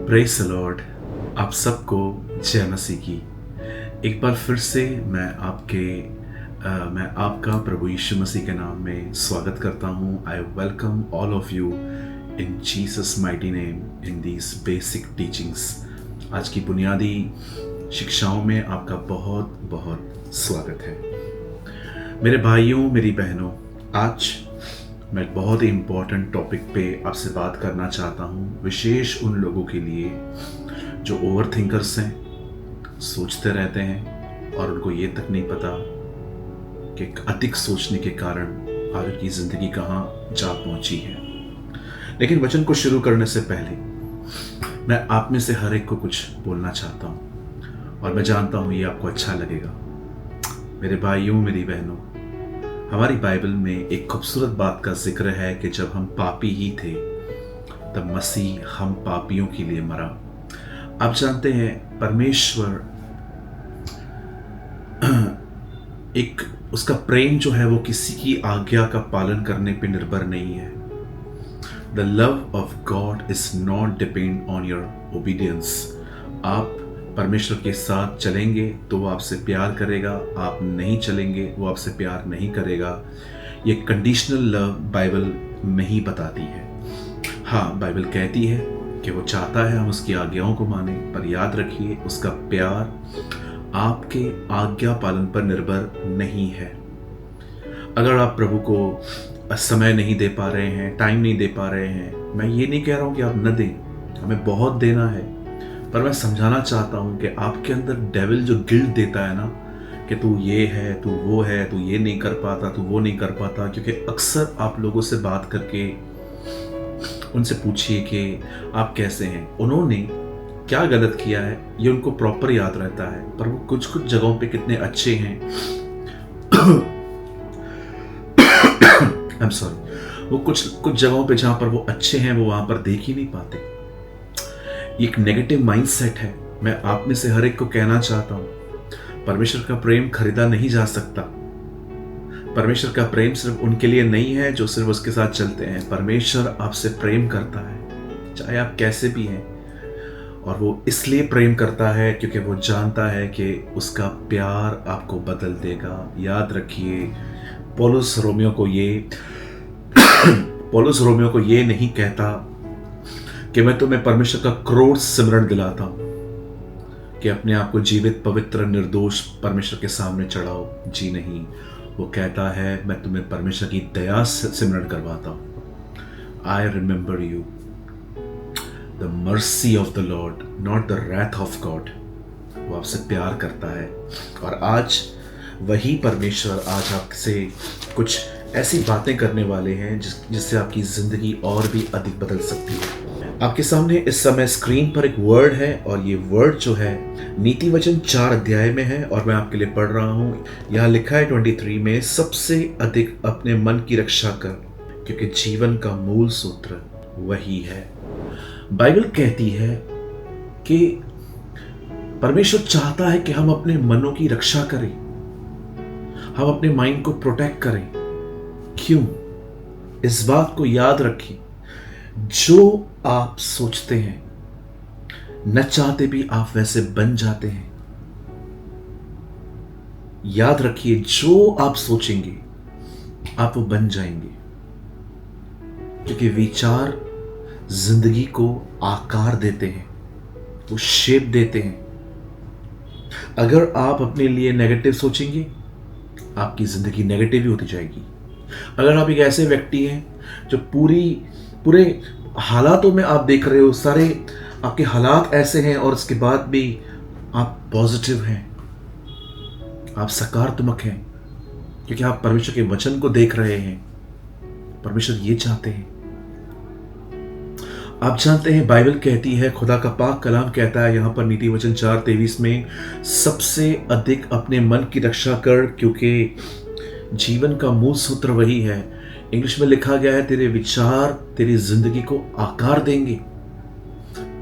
Praise the Lord. आप सबको जय मसीह की। एक बार फिर से मैं आपका प्रभु यीशु मसीह के नाम में स्वागत करता हूँ। I welcome all of you in Jesus mighty name in these basic teachings. आज की बुनियादी शिक्षाओं में आपका बहुत बहुत स्वागत है। मेरे भाइयों, मेरी बहनों, आज मैं एक बहुत ही इम्पोर्टेंट टॉपिक पे आपसे बात करना चाहता हूँ, विशेष उन लोगों के लिए जो ओवर थिंकर्स हैं, सोचते रहते हैं और उनको ये तक नहीं पता कि अधिक सोचने के कारण आज उनकी ज़िंदगी कहाँ जा पहुँची है। लेकिन वचन को शुरू करने से पहले मैं आप में से हर एक को कुछ बोलना चाहता हूँ और मैं जानता हूँ ये आपको अच्छा लगेगा। मेरे भाइयों, मेरी बहनों, हमारी बाइबल में एक खूबसूरत बात का जिक्र है कि जब हम पापी ही थे तब मसीह हम पापियों के लिए मरा। आप जानते हैं परमेश्वर एक उसका प्रेम जो है वो किसी की आज्ञा का पालन करने पे निर्भर नहीं है। The love of God is not depend on your obedience. आप परमेश्वर के साथ चलेंगे तो वो आपसे प्यार करेगा, आप नहीं चलेंगे वो आपसे प्यार नहीं करेगा। ये कंडीशनल लव बाइबल नहीं बताती है। हाँ, बाइबल कहती है कि वो चाहता है हम उसकी आज्ञाओं को माने, पर याद रखिए उसका प्यार आपके आज्ञा पालन पर निर्भर नहीं है। अगर आप प्रभु को समय नहीं दे पा रहे हैं, टाइम नहीं दे पा रहे हैं, मैं ये नहीं कह रहा हूँ कि आप न दें, हमें बहुत देना है, पर मैं समझाना चाहता हूँ कि आपके अंदर डेविल जो गिल्ट देता है ना कि तू ये है, तू वो है, तू ये नहीं कर पाता, तू वो नहीं कर पाता। क्योंकि अक्सर आप लोगों से बात करके उनसे पूछिए कि आप कैसे हैं, उन्होंने क्या गलत किया है, ये उनको प्रॉपर याद रहता है, पर वो कुछ कुछ जगहों पे कितने अच्छे हैं आई एम सॉरी, वो कुछ जगहों पे जहाँ पर वो अच्छे हैं वो वहाँ पर देख ही नहीं पाते। एक नेगेटिव माइंडसेट है। मैं आप में से हर एक को कहना चाहता हूं, परमेश्वर का प्रेम खरीदा नहीं जा सकता। परमेश्वर का प्रेम सिर्फ उनके लिए नहीं है जो सिर्फ उसके साथ चलते हैं। परमेश्वर आपसे प्रेम करता है चाहे आप कैसे भी हैं, और वो इसलिए प्रेम करता है क्योंकि वो जानता है कि उसका प्यार आपको बदल देगा। याद रखिए, पौलुस रोमियो को ये नहीं कहता कि मैं तुम्हें परमेश्वर का क्रोध सिमरण दिलाता हूं कि अपने आप को जीवित, पवित्र, निर्दोष परमेश्वर के सामने चढ़ाओ। जी नहीं, वो कहता है मैं तुम्हें परमेश्वर की दया सिमरण करवाता हूं। I remember you the mercy of the lord, not the wrath of god. वो आपसे प्यार करता है और आज वही परमेश्वर आज आपसे कुछ ऐसी बातें करने वाले हैं जिससे आपकी जिंदगी और भी अधिक बदल सकती है। आपके सामने इस समय स्क्रीन पर एक वर्ड है और ये वर्ड जो है नीति वचन 4 अध्याय में है और मैं आपके लिए पढ़ रहा हूँ। यहाँ लिखा है 23 में, सबसे अधिक अपने मन की रक्षा कर, क्योंकि जीवन का मूल सूत्र वही है। बाइबल कहती है कि परमेश्वर चाहता है कि हम अपने मनों की रक्षा करें, हम अपने माइंड को प्रोटेक्ट करें। क्यों? इस बात को याद रखिए, जो आप सोचते हैं न चाहते भी आप वैसे बन जाते हैं। याद रखिए, जो आप सोचेंगे आप वो बन जाएंगे, क्योंकि विचार जिंदगी को आकार देते हैं, वो शेप देते हैं। अगर आप अपने लिए नेगेटिव सोचेंगे आपकी जिंदगी नेगेटिव ही होती जाएगी। अगर आप एक ऐसे व्यक्ति हैं जो पूरे हालातों में आप देख रहे हो, सारे आपके हालात ऐसे हैं और उसके बाद भी आप पॉजिटिव हैं, आप सकारात्मक हैं, क्योंकि आप परमेश्वर के वचन को देख रहे हैं। परमेश्वर ये चाहते हैं। आप जानते हैं बाइबल कहती है, खुदा का पाक कलाम कहता है यहाँ पर नीति वचन 4:23 में, सबसे अधिक अपने मन की रक्षा कर, क्योंकि जीवन का मूल सूत्र वही है। इंग्लिश में लिखा गया है, तेरे विचार तेरी जिंदगी को आकार देंगे।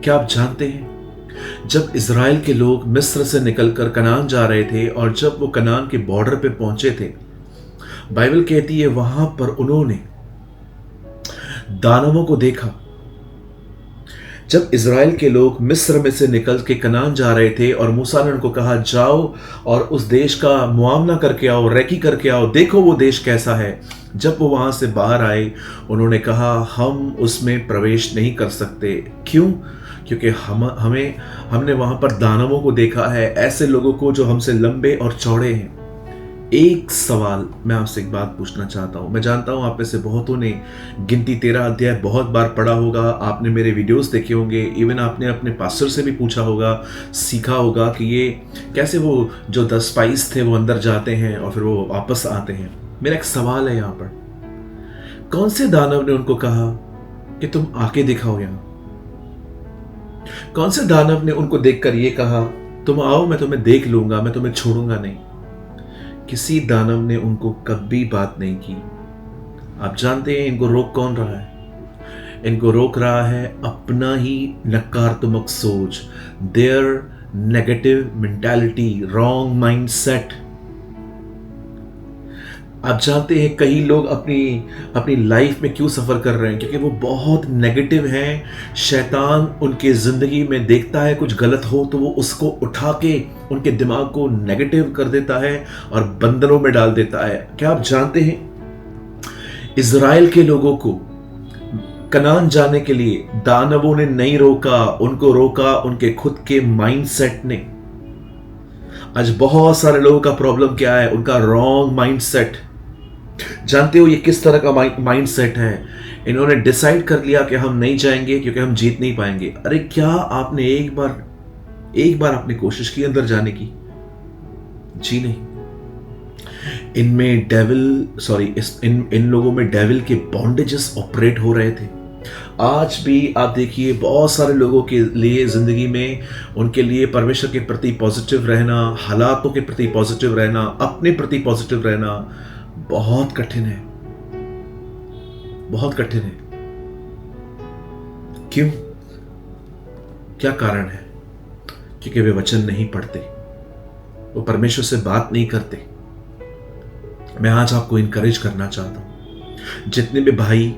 क्या आप जानते हैं, जब इज़राइल के लोग मिस्र से निकलकर कनान जा रहे थे और जब वो कनान के बॉर्डर पे पहुंचे थे, बाइबल कहती है वहां पर उन्होंने दानवों को देखा जब इज़राइल के लोग मिस्र में से निकल के कनान जा रहे थे और मूसा ने उनको कहा जाओ और उस देश का मुआवना करके आओ, रेकी करके आओ, देखो वो देश कैसा है। जब वो वहाँ से बाहर आए उन्होंने कहा हम उसमें प्रवेश नहीं कर सकते। क्यों? क्योंकि हमने वहाँ पर दानवों को देखा है, ऐसे लोगों को जो हमसे लंबे और चौड़े हैं। एक सवाल मैं आपसे एक बात पूछना चाहता हूँ। मैं जानता हूँ आप में से बहुतों ने गिनती 13 अध्याय बहुत बार पढ़ा होगा, आपने मेरे वीडियोस देखे होंगे, इवन आपने अपने पास्टर से भी पूछा होगा, सीखा होगा कि ये कैसे वो जो 10 स्पाइस थे वो अंदर जाते हैं और फिर वो वापस आते हैं। मेरा एक सवाल है यहाँ पर, कौन से दानव ने उनको कहा कि तुम आके दिखाओ यहाँ? कौन से दानव ने उनको देखकर ये कहा तुम आओ, मैं तुम्हें देख लूंगा, मैं तुम्हें छोड़ूंगा नहीं? किसी दानव ने उनको कभी बात नहीं की। आप जानते हैं इनको रोक कौन रहा है? इनको रोक रहा है अपना ही नकारात्मक सोच, their negative mentality, wrong mindset. आप जानते हैं कई लोग अपनी लाइफ में क्यों सफ़र कर रहे हैं? क्योंकि वो बहुत नेगेटिव हैं। शैतान उनके ज़िंदगी में देखता है कुछ गलत हो तो वो उसको उठा के उनके दिमाग को नेगेटिव कर देता है और बंधनों में डाल देता है। क्या आप जानते हैं इज़राइल के लोगों को कनान जाने के लिए दानवों ने नहीं रोका, उनको रोका उनके खुद के माइंडसेट ने। आज बहुत सारे लोगों का प्रॉब्लम क्या है? उनका रॉन्ग माइंडसेट। जानते हो ये किस तरह का माइंडसेट है? इन्होंने डिसाइड कर लिया कि हम नहीं जाएंगे क्योंकि हम जीत नहीं पाएंगे। अरे क्या आपने एक बार आपने कोशिश की अंदर जाने की? जी नहीं। इन लोगों में डेविल के बॉन्डेजेस ऑपरेट हो रहे थे। आज भी आप देखिए बहुत सारे लोगों के लिए जिंदगी में उनके लिए परमेश्वर के प्रति पॉजिटिव रहना, हालातों के प्रति पॉजिटिव रहना, अपने प्रति पॉजिटिव रहना बहुत कठिन है, बहुत कठिन है। क्यों? क्या कारण है? क्योंकि वे वचन नहीं पढ़ते, वो परमेश्वर से बात नहीं करते। मैं आज आपको इनकरेज करना चाहता हूं, जितने भी भाई,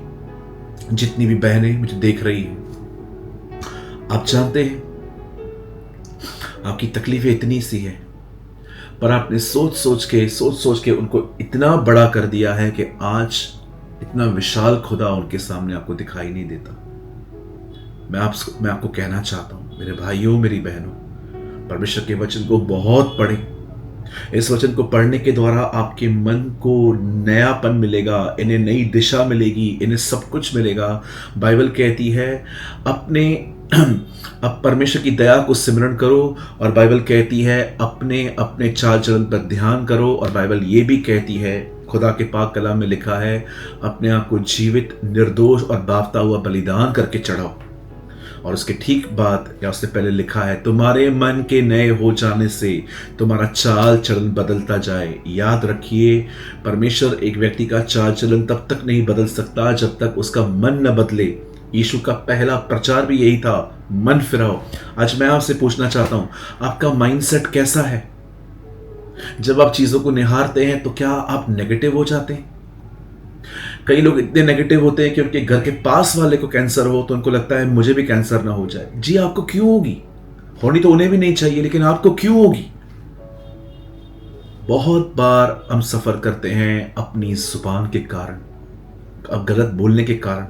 जितनी भी बहनें मुझे देख रही हैं, आप जानते हैं आपकी तकलीफें इतनी सी है, पर आपने सोच सोच के उनको इतना बड़ा कर दिया है कि आज इतना विशाल खुदा उनके सामने आपको दिखाई नहीं देता। मैं आपको कहना चाहता हूं मेरे भाइयों, मेरी बहनों, परमेश्वर के वचन को बहुत पढ़ें। इस वचन को पढ़ने के द्वारा आपके मन को नयापन मिलेगा, इन्हें नई दिशा मिलेगी, इन्हें सब कुछ मिलेगा। बाइबल कहती है अब परमेश्वर की दया को सिमरन करो, और बाइबल कहती है अपने अपने चाल चलन पर ध्यान करो। और बाइबल ये भी कहती है, खुदा के पाक कलाम में लिखा है, अपने आप को जीवित, निर्दोष और बावता हुआ बलिदान करके चढ़ाओ। और उसके ठीक बाद या उससे पहले लिखा है, तुम्हारे मन के नए हो जाने से तुम्हारा चाल चलन बदलता जाए। याद रखिए, परमेश्वर एक व्यक्ति का चाल चलन तब तक नहीं बदल सकता जब तक उसका मन न बदले। यीशु का पहला प्रचार भी यही था, मन फिराओ। आज मैं आपसे पूछना चाहता हूं, आपका माइंडसेट कैसा है? जब आप चीजों को निहारते हैं तो क्या आप नेगेटिव हो जाते हैं? कई लोग इतने नेगेटिव होते हैं कि उनके घर के पास वाले को कैंसर हो तो उनको लगता है मुझे भी कैंसर ना हो जाए। जी, आपको क्यों होगी? होनी तो उन्हें भी नहीं चाहिए, लेकिन आपको क्यों होगी? बहुत बार हम सफर करते हैं अपनी जुबान के कारण, अब गलत बोलने के कारण।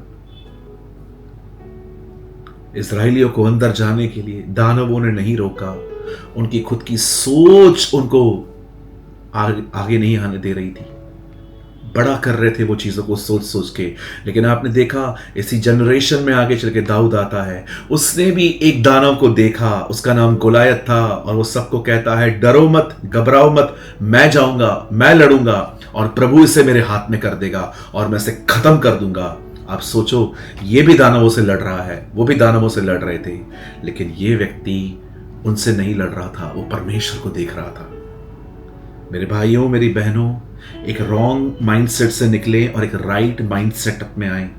इजराइलियों को अंदर जाने के लिए दानवों ने नहीं रोका, उनकी खुद की सोच उनको आगे नहीं आने दे रही थी। बड़ा कर रहे थे वो चीजों को सोच सोच के। लेकिन आपने देखा इसी जनरेशन में आगे चल के दाऊद आता है, उसने भी एक दानव को देखा, उसका नाम गोलायत था, और वो सबको कहता है डरो मत, घबराओ मत, मैं जाऊंगा, मैं लड़ूंगा और प्रभु इसे मेरे हाथ में कर देगा और मैं इसे खत्म कर दूंगा। आप सोचो, ये भी दानवों से लड़ रहा है, वो भी दानवों से लड़ रहे थे, लेकिन ये व्यक्ति उनसे नहीं लड़ रहा था, वो परमेश्वर को देख रहा था। मेरे भाइयों, मेरी बहनों, एक रॉन्ग माइंडसेट से निकले और एक राइट माइंडसेट में आए।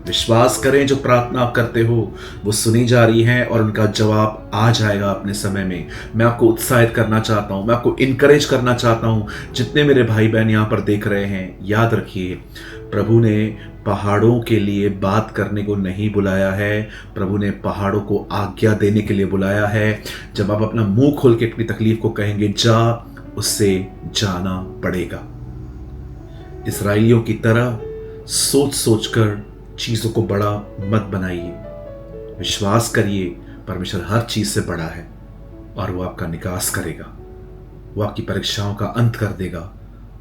विश्वास करें, जो प्रार्थना आप करते हो वो सुनी जा रही है और उनका जवाब आ जाएगा अपने समय में। मैं आपको उत्साहित करना चाहता हूं, मैं आपको इनकरेज करना चाहता हूं, जितने मेरे भाई बहन यहां पर देख रहे हैं, याद रखिए प्रभु ने पहाड़ों के लिए बात करने को नहीं बुलाया है, प्रभु ने पहाड़ों को आज्ञा देने के लिए बुलाया है। जब आप अपना मुंह खोल के अपनी तकलीफ को कहेंगे जा, उससे जाना पड़ेगा। इस्राएलियों की तरह सोच सोचकर चीजों को बड़ा मत बनाइए। विश्वास करिए परमेश्वर हर चीज से बड़ा है और वो आपका निकास करेगा, वो आपकी परीक्षाओं का अंत कर देगा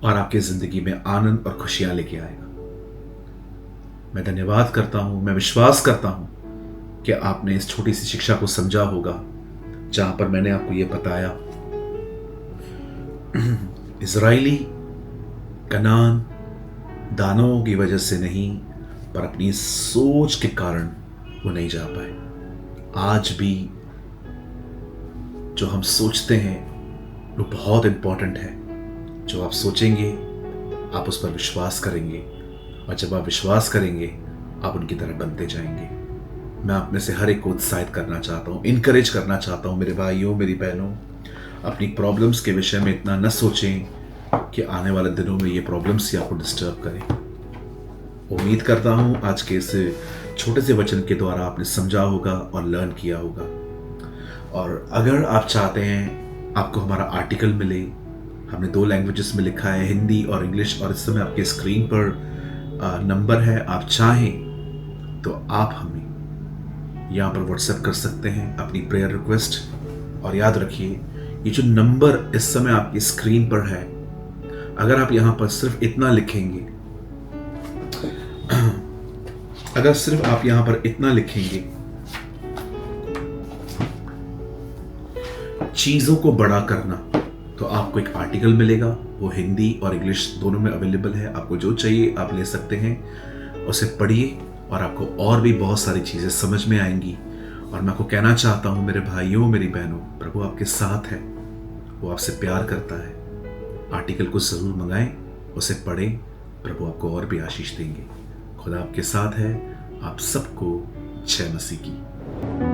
और आपकी जिंदगी में आनंद और खुशियां लेके आएगा। मैं धन्यवाद करता हूं, मैं विश्वास करता हूं कि आपने इस छोटी सी शिक्षा को समझा होगा जहां पर मैंने आपको यह बताया इजराइली कनान दानों की वजह से नहीं पर अपनी सोच के कारण वो नहीं जा पाए। आज भी जो हम सोचते हैं वो बहुत इंपॉर्टेंट है। जो आप सोचेंगे आप उस पर विश्वास करेंगे और जब आप विश्वास करेंगे आप उनकी तरह बनते जाएंगे। मैं अपने से हर एक को उत्साहित करना चाहता हूँ, इनकरेज करना चाहता हूँ। मेरे भाइयों, मेरी बहनों, अपनी प्रॉब्लम्स के विषय में इतना न सोचें कि आने वाले दिनों में ये प्रॉब्लम्स ही आपको डिस्टर्ब करें। उम्मीद करता हूँ आज के इस छोटे से वचन के द्वारा आपने समझा होगा और लर्न किया होगा। और अगर आप चाहते हैं आपको हमारा आर्टिकल मिले, हमने 2 लैंग्वेजेस में लिखा है, हिंदी और इंग्लिश, और इस समय आपके स्क्रीन पर नंबर है। आप चाहें तो आप हमें यहाँ पर व्हाट्सएप कर सकते हैं अपनी प्रेयर रिक्वेस्ट। और याद रखिए ये जो नंबर इस समय आपकी स्क्रीन पर है, अगर आप यहाँ पर सिर्फ इतना लिखेंगे, अगर सिर्फ आप यहाँ पर इतना लिखेंगे, चीजों को बड़ा करना, तो आपको एक आर्टिकल मिलेगा। वो हिंदी और इंग्लिश दोनों में अवेलेबल है। आपको जो चाहिए आप ले सकते हैं, उसे पढ़िए और आपको और भी बहुत सारी चीजें समझ में आएंगी। और मैं आपको कहना चाहता हूं मेरे भाइयों, मेरी बहनों, प्रभु आपके साथ है, वो आपसे प्यार करता है। आर्टिकल को जरूर मंगाएं, उसे पढ़ें, प्रभु आपको और भी आशीष देंगे। खुदा आपके साथ है। आप सबको जय मसीह की।